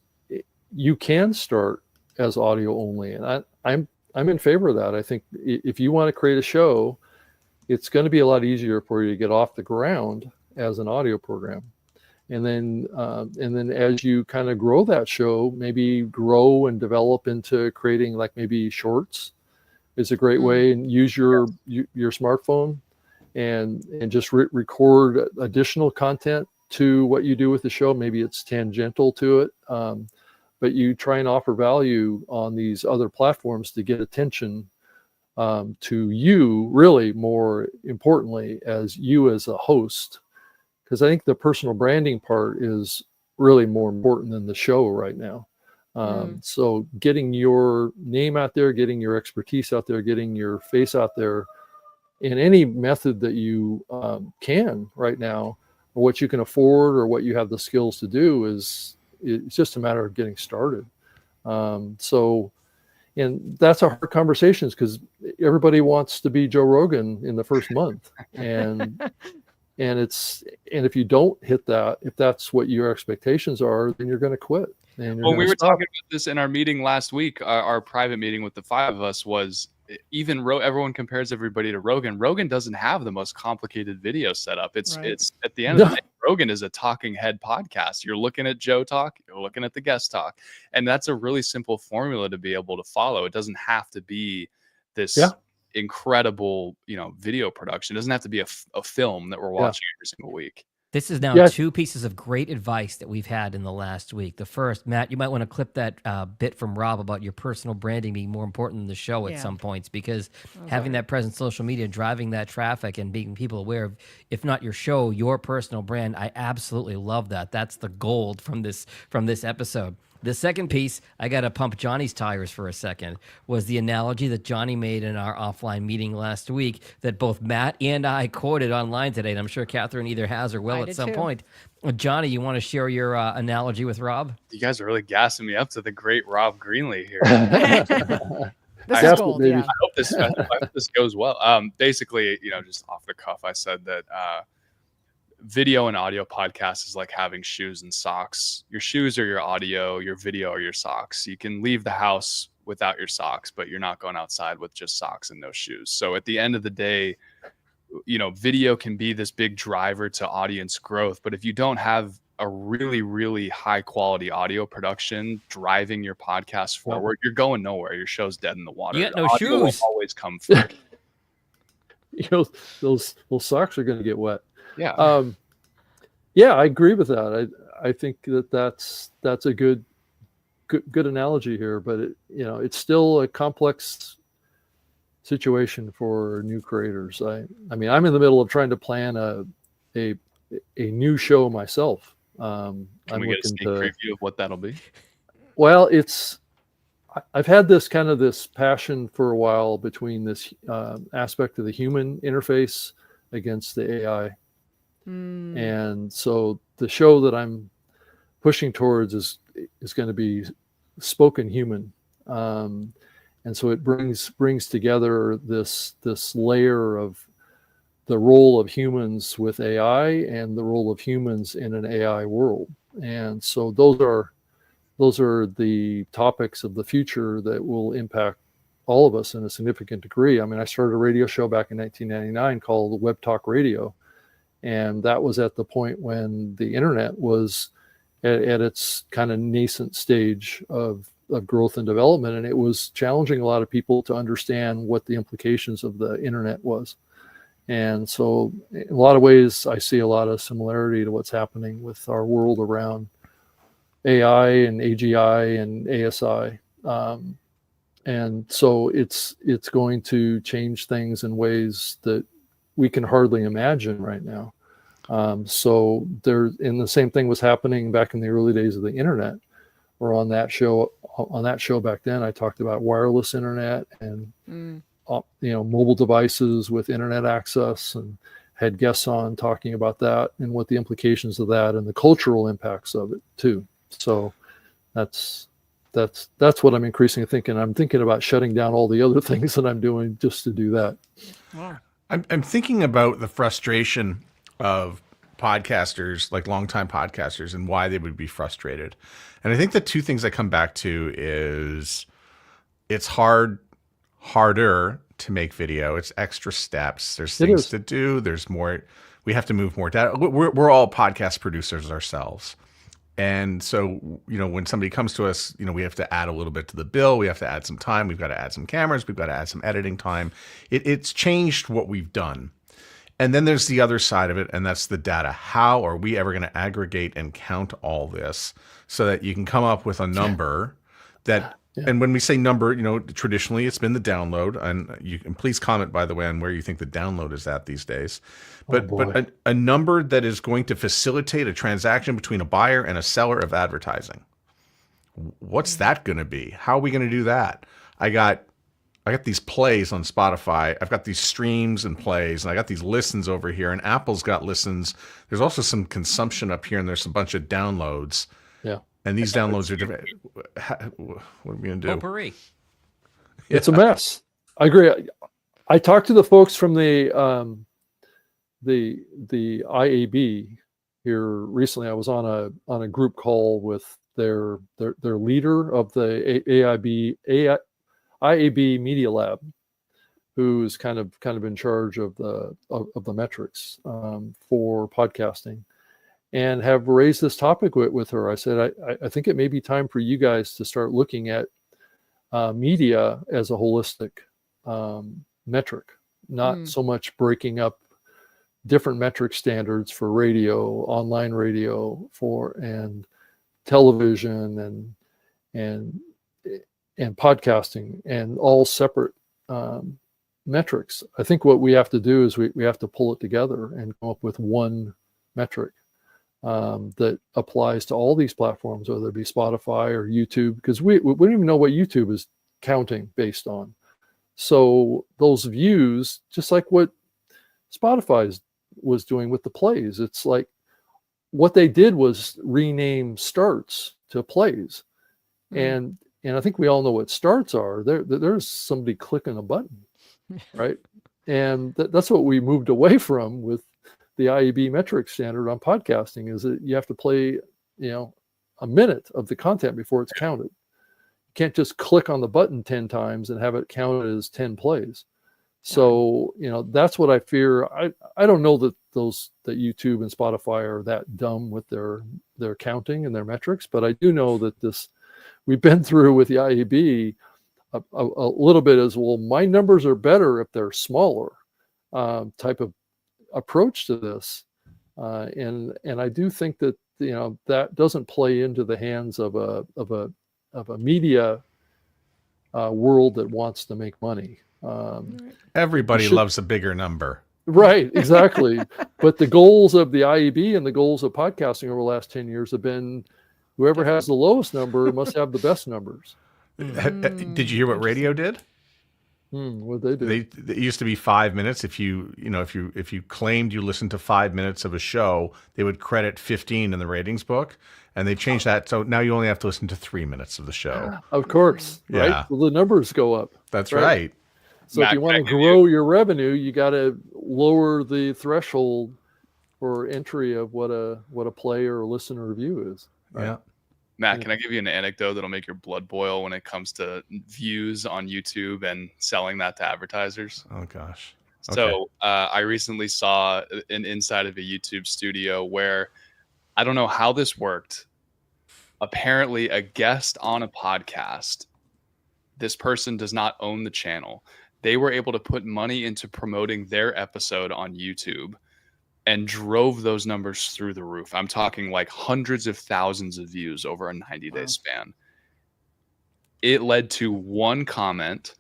you can start as audio only, and I'm in favor of that. I think if you want to create a show, it's going to be a lot easier for you to get off the ground as an audio program. And then as you kind of grow that show, maybe grow and develop into creating like maybe shorts is a great way, and use your smartphone and just record additional content to what you do with the show. Maybe it's tangential to it, but you try and offer value on these other platforms to get attention to you, really more importantly, as you as a host, because I think the personal branding part is really more important than the show right now. So getting your name out there, getting your expertise out there, getting your face out there in any method that you can right now, or what you can afford or what you have the skills to do, it's just a matter of getting started. And that's a hard conversations, because everybody wants to be Joe Rogan in the first month. And if you don't hit that, if that's what your expectations are, then you're going to quit. Well, we were talking about this in our meeting last week. Our private meeting with the 5 of us was, even everyone compares everybody to Rogan. Rogan doesn't have the most complicated video setup. It's at the end of the day, Rogan is a talking head podcast. You're looking at Joe talk, you're looking at the guest talk, and that's a really simple formula to be able to follow. It doesn't have to be this incredible, video production. It doesn't have to be a film that we're watching every single week. This is now 2 pieces of great advice that we've had in the last week. The first, Matt, you might want to clip that bit from Rob about your personal branding being more important than the show at some points, because having that presence, social media, driving that traffic and being people aware of, if not your show, your personal brand. I absolutely love that. That's the gold from this episode. The second piece, I got to pump Johnny's tires for a second, was the analogy that Johnny made in our offline meeting last week that both Matt and I quoted online today, and I'm sure Catherine either has or will at some point. Johnny, you want to share your analogy with Rob? You guys are really gassing me up to the great Rob Greenlee here. This is gold, I hope this goes well. Basically, just off the cuff, I said that video and audio podcast is like having shoes and socks. Your shoes are your audio, your video are your socks. You can leave the house without your socks, but you're not going outside with just socks and no shoes. So at the end of the day, video can be this big driver to audience growth, but if you don't have a really, really high quality audio production driving your podcast forward, you're going nowhere. Your show's dead in the water. You got no shoes. Will always come first. Those socks are going to get wet. Yeah. I agree with that. I think that's a good analogy here, but it's still a complex situation for new creators. I mean, I'm in the middle of trying to plan a new show myself. Can we get a sneak preview of what that'll be? Well, I've had this passion for a while between this aspect of the human interface against the AI. And so the show that I'm pushing towards is going to be spoken human. And so it brings together this layer of the role of humans with AI and the role of humans in an AI world. And so those are the topics of the future that will impact all of us in a significant degree. I mean, I started a radio show back in 1999 called Web Talk Radio. And that was at the point when the internet was at its kind of nascent stage of growth and development. And it was challenging a lot of people to understand what the implications of the internet was. And so in a lot of ways, I see a lot of similarity to what's happening with our world around AI and AGI and ASI. And so it's going to change things in ways that we can hardly imagine right now. So the same thing was happening back in the early days of the internet, or on that show back then, I talked about wireless internet and, mobile devices with internet access, and had guests on talking about that and what the implications of that and the cultural impacts of it too. So that's what I'm increasingly thinking. I'm thinking about shutting down all the other things that I'm doing just to do that. Wow. I'm thinking about the frustration of podcasters, like longtime podcasters, and why they would be frustrated. And I think the 2 things I come back to is it's harder to make video. It's extra steps. There's things to do. There's more. We have to move more data. We're all podcast producers ourselves. And so, when somebody comes to us, we have to add a little bit to the bill. We have to add some time. We've got to add some cameras. We've got to add some editing time. It's changed what we've done. And then there's the other side of it, and that's the data. How are we ever going to aggregate and count all this so that you can come up with a number that, and when we say number, traditionally it's been the download, and you can please comment, by the way, on where you think the download is at these days. But a number that is going to facilitate a transaction between a buyer and a seller of advertising. What's that going to be? How are we going to do that? I got these plays on Spotify. I've got these streams and plays, and I got these listens over here, and Apple's got listens. There's also some consumption up here, and there's a bunch of downloads. Yeah. And these downloads are different. What are we going to do? Potpourri. It's a mess. I agree. I talked to the folks from the IAB here recently. I was on a group call with their leader of the IAB Media Lab, who's kind of in charge of the metrics for podcasting, and have raised this topic with her. I said, I think it may be time for you guys to start looking at media as a holistic metric, not so much breaking up different metric standards for radio, online radio, and television and podcasting, and all separate metrics. I think what we have to do is we have to pull it together and come up with one metric that applies to all these platforms, whether it be Spotify or YouTube, because we don't even know what YouTube is counting based on. So those views, just like what Spotify was doing with the plays, it's like what they did was rename starts to plays. And I think we all know what starts are. There's somebody clicking a button, right? And that's what we moved away from with the IAB metric standard on podcasting, is that you have to play, a minute of the content before it's counted. You can't just click on the button 10 times and have it counted as 10 plays. So, that's what I fear. I don't know that YouTube and Spotify are that dumb with their counting and their metrics, but I do know that we've been through with the IAB a little bit as well. My numbers are better if they're smaller, type of approach to this, and I do think that that doesn't play into the hands of a media world that wants to make money. Everybody loves a bigger number. Right, exactly. But the goals of the IAB and the goals of podcasting over the last 10 years have been, whoever has the lowest number must have the best numbers. Did you hear what radio did? What they do? It used to be 5 minutes. If you claimed you listened to 5 minutes of a show, they would credit 15 in the ratings book, and they changed that. So now you only have to listen to 3 minutes of the show. Of course, right? Yeah. Well, the numbers go up. That's right. So if you want to grow your revenue, you got to lower the threshold for entry of what a play or a listen or review is. Right? Yeah. Matt, can I give you an anecdote that'll make your blood boil when it comes to views on YouTube and selling that to advertisers? Oh, gosh. Okay. So I recently saw an inside of a YouTube studio where, I don't know how this worked. Apparently, a guest on a podcast, this person does not own the channel. They were able to put money into promoting their episode on YouTube and drove those numbers through the roof. I'm talking like hundreds of thousands of views over a 90-day span. It led to one comment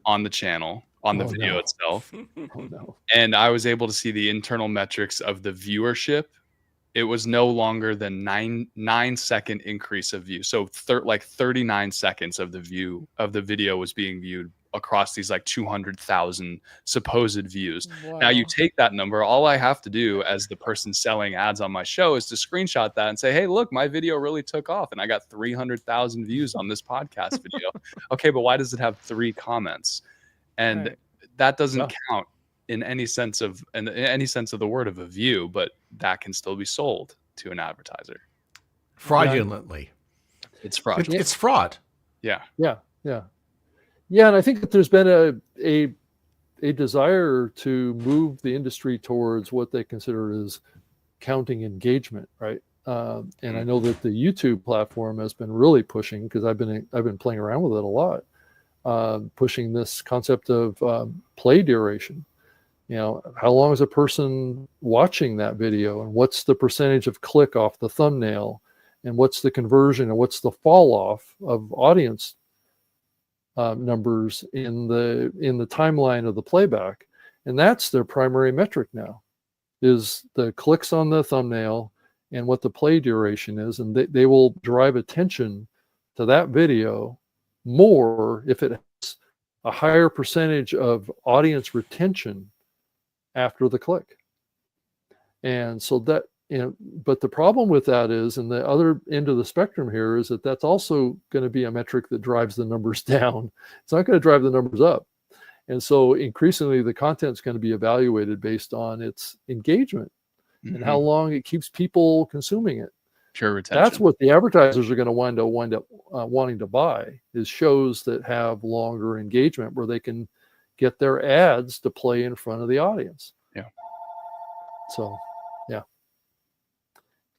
on the channel, on the video itself. And I was able to see the internal metrics of the viewership. It was no longer than 9-second increase of view. So 39 seconds of the video was being viewed across these like 200,000 supposed views. Wow. Now you take that number, all I have to do as the person selling ads on my show is to screenshot that and say, hey, look, my video really took off and I got 300,000 views on this podcast video. Okay, but why does it have 3 comments? And that doesn't count in any sense of the word of a view, but that can still be sold to an advertiser. Fraudulently. It's fraud. It's fraud. Yeah. Yeah, and I think that there's been a desire to move the industry towards what they consider as counting engagement, right? and I know that the YouTube platform has been really pushing, because I've been playing around with it a lot, pushing this concept of play duration. How long is a person watching that video, and what's the percentage of click off the thumbnail, and what's the conversion, and what's the fall off of audience numbers in the timeline of the playback. And that's their primary metric now, is the clicks on the thumbnail and what the play duration is. And they will drive attention to that video more if it has a higher percentage of audience retention after the click. And so that, but the problem with that is, and the other end of the spectrum here, is that that's also going to be a metric that drives the numbers down. It's not going to drive the numbers up. And so increasingly the content's going to be evaluated based on its engagement and how long it keeps people consuming it. Pure retention. That's what the advertisers are going to wind up wanting to buy, is shows that have longer engagement, where they can get their ads to play in front of the audience. Yeah. So, yeah.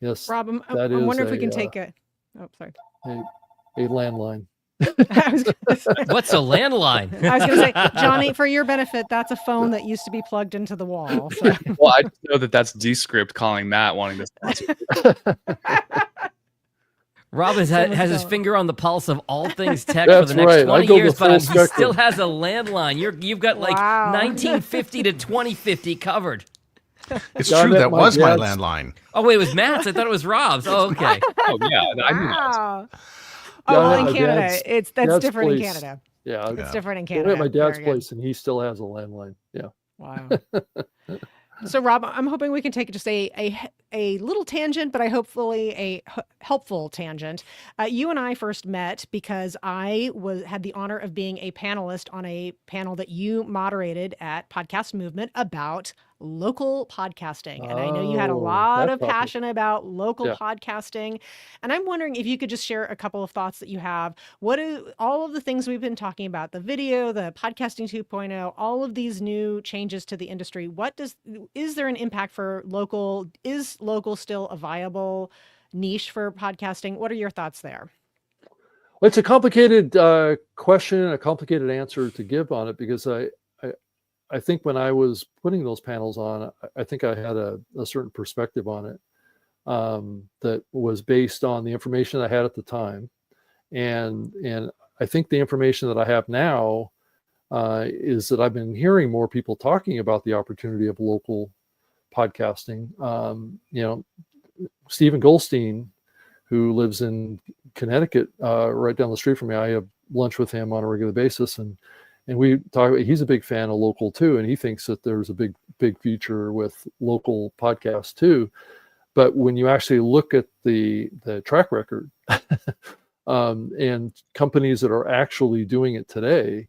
Yes. Rob, I'm wondering if we can take a. Oh, sorry. A landline. What's a landline? I was going to say, Johnny, for your benefit, that's a phone that used to be plugged into the wall. So. Well, I just know that's Descript calling Matt wanting to sponsor. Rob has his finger on the pulse of all things tech That's for the next right. 20 years, but he spectrum. still has a landline. You've got like 1950 to 2050 covered. It's John, true. That was my dad's- landline. Oh, wait, it was Matt's? I thought it was Rob's. Oh, okay. Oh yeah, I knew that. Wow. Oh, John, well, at in my Canada, dad's that's different in place. Canada. Yeah. It's different in I'm Canada. at my dad's Very good. place, and he still has a landline. Yeah. Wow. So, Rob, I'm hoping we can take just a little tangent, but hopefully a helpful tangent. You and I first met because I had the honor of being a panelist on a panel that you moderated at Podcast Movement about local podcasting. And I know you had a lot of passion about local podcasting. And I'm wondering if you could just share a couple of thoughts that you have. What do all of the things we've been talking about, the video, the podcasting 2.0, all of these new changes to the industry, is there an impact for local? Is local still a viable niche for podcasting? What are your thoughts there? Well, it's a complicated question and a complicated answer to give on it, because I think when I was putting those panels on, I think I had a certain perspective on it that was based on the information I had at the time. And I think the information that I have now is that I've been hearing more people talking about the opportunity of local podcasting. Stephen Goldstein, who lives in Connecticut, right down the street from me, I have lunch with him on a regular basis, and we talk. He's a big fan of local too, and he thinks that there's a big future with local podcasts too. But when you actually look at the track record and companies that are actually doing it today,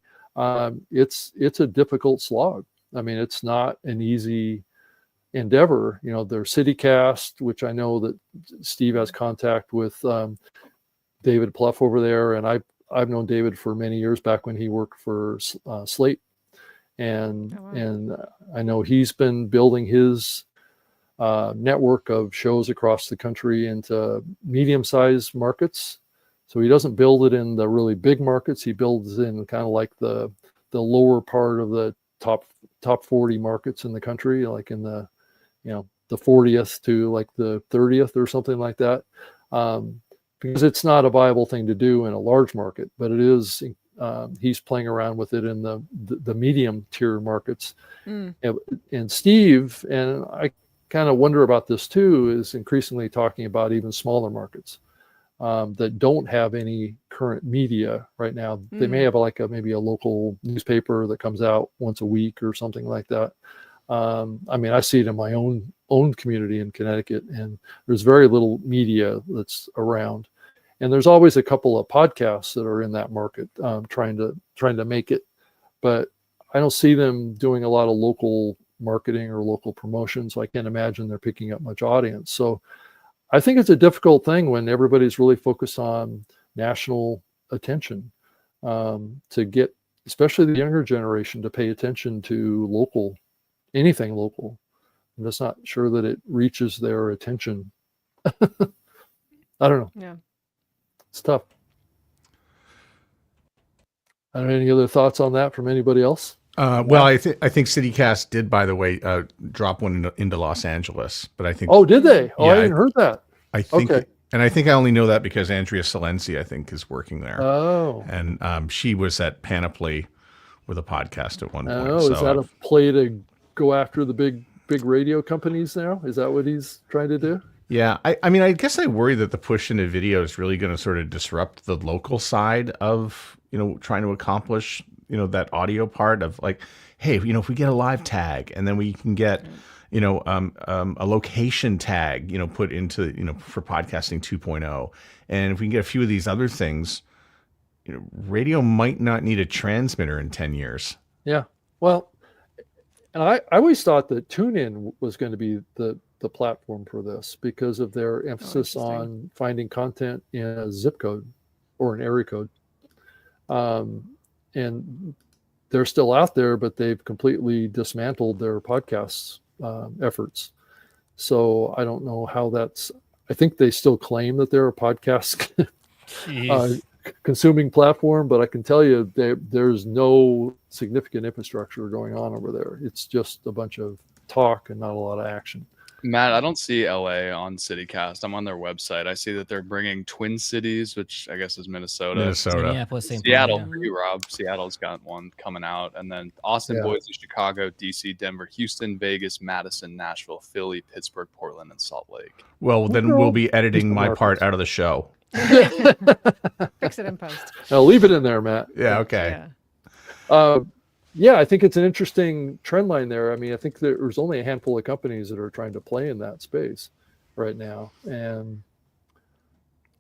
it's a difficult slog. I mean, it's not an easy endeavor. There's CityCast, which I know that Steve has contact with David Pluff over there, and I've known David for many years, back when he worked for Slate, and I know he's been building his network of shows across the country into medium-sized markets. So he doesn't build it in the really big markets. He builds in kind of like the lower part of the top 40 markets in the country, like in the 40th to like the 30th or something like that. Because it's not a viable thing to do in a large market, but it is. He's playing around with it in the medium tier markets. And Steve, and I kind of wonder about this too, is increasingly talking about even smaller markets that don't have any current media right now. They may have maybe a local newspaper that comes out once a week or something like that. I mean, I see it in my own community in Connecticut, and there's very little media that's around. And there's always a couple of podcasts that are in that market trying to make it, but I don't see them doing a lot of local marketing or local promotion, so I can't imagine they're picking up much audience. So I think it's a difficult thing when everybody's really focused on national attention to get, especially the younger generation, to pay attention to anything local. I'm just not sure that it reaches their attention I don't know. Yeah. It's tough. I don't know, any other thoughts on that from anybody else? Well, I think CityCast did, by the way, drop one into Los Angeles, but I think Oh, did they? Oh, Yeah, I hadn't heard that. I think, Okay. and I think I only know that because Andrea Silenzi, I think, is working there, Oh. and she was at Panoply with a podcast at one point. Oh, so is that a play to go after the big radio companies now? Is that what he's trying to do? Yeah, I mean, I guess I worry that the push into video is really going to sort of disrupt the local side of, trying to accomplish, that audio part of like, hey, if we get a live tag and then we can get, a location tag, put into, for podcasting 2.0. And if we can get a few of these other things, radio might not need a transmitter in 10 years. Yeah. Well, and I always thought that TuneIn was going to be the platform for this because of their emphasis on finding content in a zip code or an area code. And they're still out there, but they've completely dismantled their podcasts efforts. So I don't know how that's, I think they still claim that they're a podcast consuming platform, but I can tell you there's no significant infrastructure going on over there. It's just a bunch of talk and not a lot of action. Matt, I don't see LA on CityCast. I'm on their website. I see that they're bringing Twin Cities, which I guess is Minnesota. Minneapolis, St. Seattle, Paul, for you, Rob. Seattle's got one coming out. And then Austin, Boise, Chicago, DC, Denver, Houston, Vegas, Madison, Nashville, Philly, Pittsburgh, Portland, and Salt Lake. Well, then we'll be editing my part out of the show. Fix it in post. Now leave it in there, Matt. Yeah, okay. Yeah, I think it's an interesting trend line there. I mean, I think there's only a handful of companies that are trying to play in that space right now. And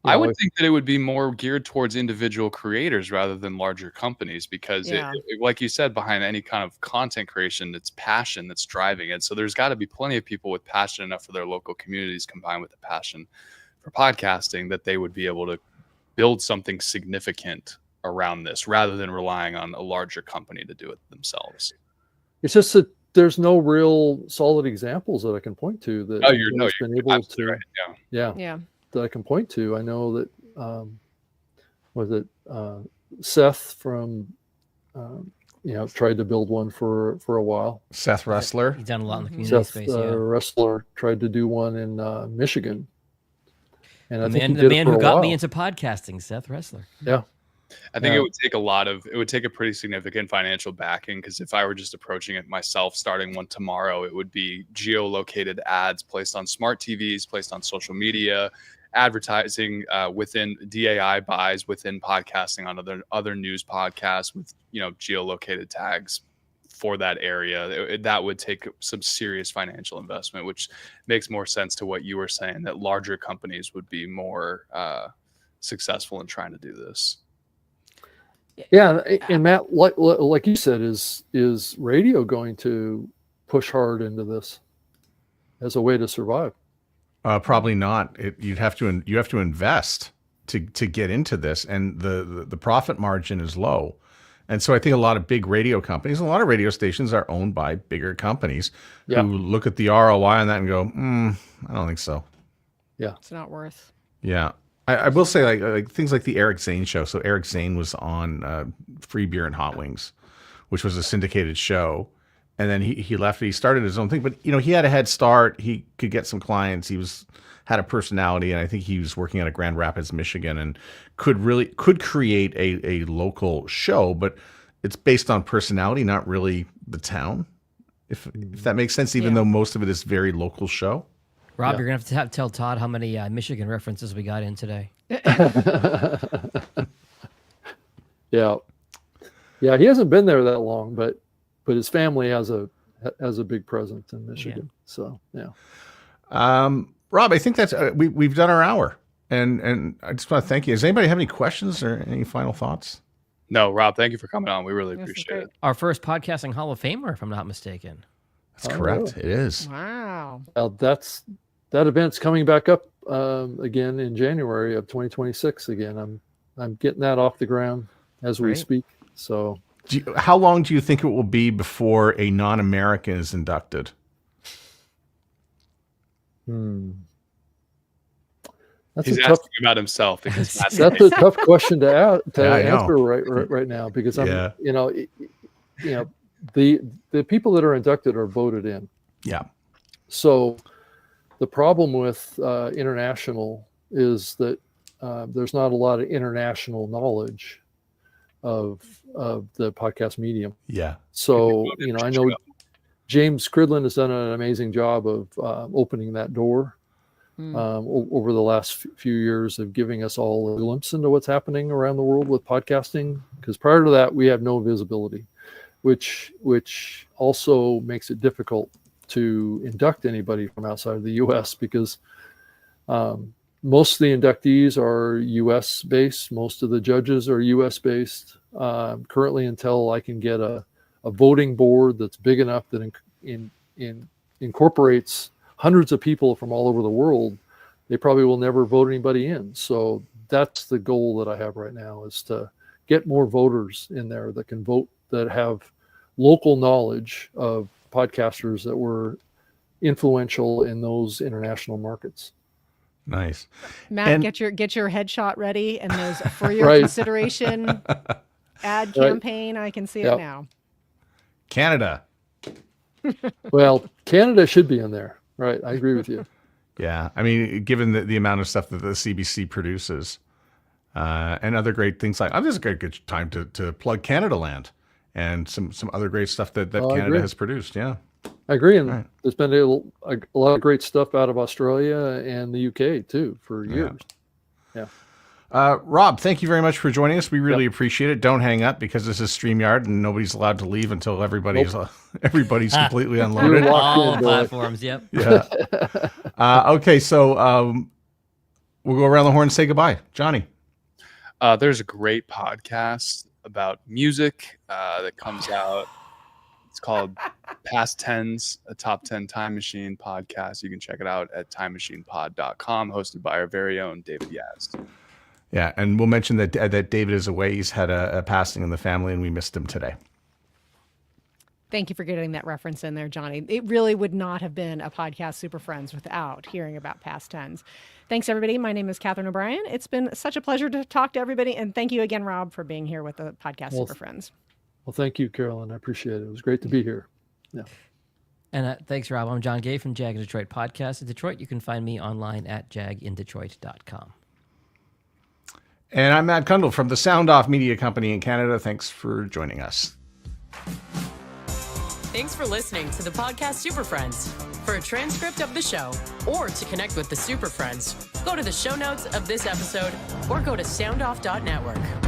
I would think that it would be more geared towards individual creators rather than larger companies because, like you said, behind any kind of content creation, it's passion that's driving it. So there's got to be plenty of people with passion enough for their local communities combined with the passion for podcasting that they would be able to build something significant around this rather than relying on a larger company to do it themselves. It's just that there's no real solid examples that I can point to that been able to right. Yeah, that I can point to. I know that Seth from tried to build one for a while. Seth Ressler. He's done a lot in the community space. Ressler tried to do one in Michigan. And I think the man who got me into podcasting, Seth Ressler. Yeah. I think it would take a pretty significant financial backing because if I were just approaching it myself, starting one tomorrow, it would be geolocated ads placed on smart TVs, placed on social media, advertising within DAI buys within podcasting on other news podcasts with geolocated tags for that area. That would take some serious financial investment, which makes more sense to what you were saying, that larger companies would be more successful in trying to do this. Yeah, and Matt, like you said, is radio going to push hard into this as a way to survive? Probably not. You have to invest to get into this, and the profit margin is low. And so I think a lot of big radio companies, a lot of radio stations are owned by bigger companies who look at the ROI on that and go, I don't think so. Yeah, it's not worth. Yeah. I will say like things like the Eric Zane show. So Eric Zane was on Free Beer and Hot Wings, which was a syndicated show. And then he left. He started his own thing, but he had a head start. He could get some clients. He had a personality, and I think he was working out of Grand Rapids, Michigan, and could create a local show. But it's based on personality, not really the town. If that makes sense, even though most of it is very local show. Rob, you're going to have to tell Todd how many Michigan references we got in today. Yeah, he hasn't been there that long, but his family has a big presence in Michigan. So, yeah. Rob, I think that's we've done our hour, and I just want to thank you. Does anybody have any questions or any final thoughts? No, Rob, thank you for coming on. We really appreciate it. Our first podcasting Hall of Famer, if I'm not mistaken. That's correct. Really? It is. Wow. That event's coming back up again in January of 2026. Again, I'm getting that off the ground as we speak. So, how long do you think it will be before a non-American is inducted? That's He's a tough. asking about himself because That's a tough question to I know. answer right now, because I'm, Yeah. the people that are inducted are voted in. Yeah. So the problem with international is that there's not a lot of international knowledge of the podcast medium. Yeah. So, I know James Cridlin has done an amazing job of opening that door over the last few years, of giving us all a glimpse into what's happening around the world with podcasting. Because prior to that, we have no visibility, which also makes it difficult to induct anybody from outside of the U.S. because most of the inductees are U.S. based. Most of the judges are U.S. based. Currently, until I can get a voting board that's big enough that incorporates hundreds of people from all over the world, they probably will never vote anybody in. So that's the goal that I have right now, is to get more voters in there that can vote, that have local knowledge of podcasters that were influential in those international markets. Nice. Matt, And- get your headshot ready, and there's for your Right. consideration ad Right. campaign. I can see Yep. it now. Canada. Well, Canada should be in there. Right. I agree with you. Yeah. I mean, given the amount of stuff that the CBC produces and other great things like, this is a good time to plug Canada Land and some other great stuff that Oh, I Canada agree. has produced. Yeah. I agree. And Right. there's been a lot of great stuff out of Australia and the UK too for years. Rob, thank you very much for joining us. We really appreciate it. Don't hang up, because this is StreamYard and nobody's allowed to leave until everybody's completely unloaded. You're locked All in, boy. platforms. Yep. Yeah. Okay. So we'll go around the horn and say goodbye. Johnny. There's a great podcast about music that comes out. It's called Past Tens, a Top 10 Time Machine podcast. You can check it out at timemachinepod.com, hosted by our very own David Yaz. Yeah. And we'll mention that David is away. He's had a passing in the family, and we missed him today. Thank you for getting that reference in there, Johnny. It really would not have been a podcast Super Friends without hearing about Past Tens. Thanks, everybody. My name is Catherine O'Brien. It's been such a pleasure to talk to everybody. And thank you again, Rob, for being here with the podcast Super Friends. Well, thank you, Carolyn. I appreciate it. It was great to be here. Yeah. And thanks, Rob. I'm John Gay from Jag in Detroit Podcast in Detroit. You can find me online at jagindetroit.com. And I'm Matt Kundle from the Sound Off Media Company in Canada. Thanks for joining us. Thanks for listening to the podcast Super Friends. For a transcript of the show, or to connect with the Super Friends, go to the show notes of this episode or go to soundoff.network.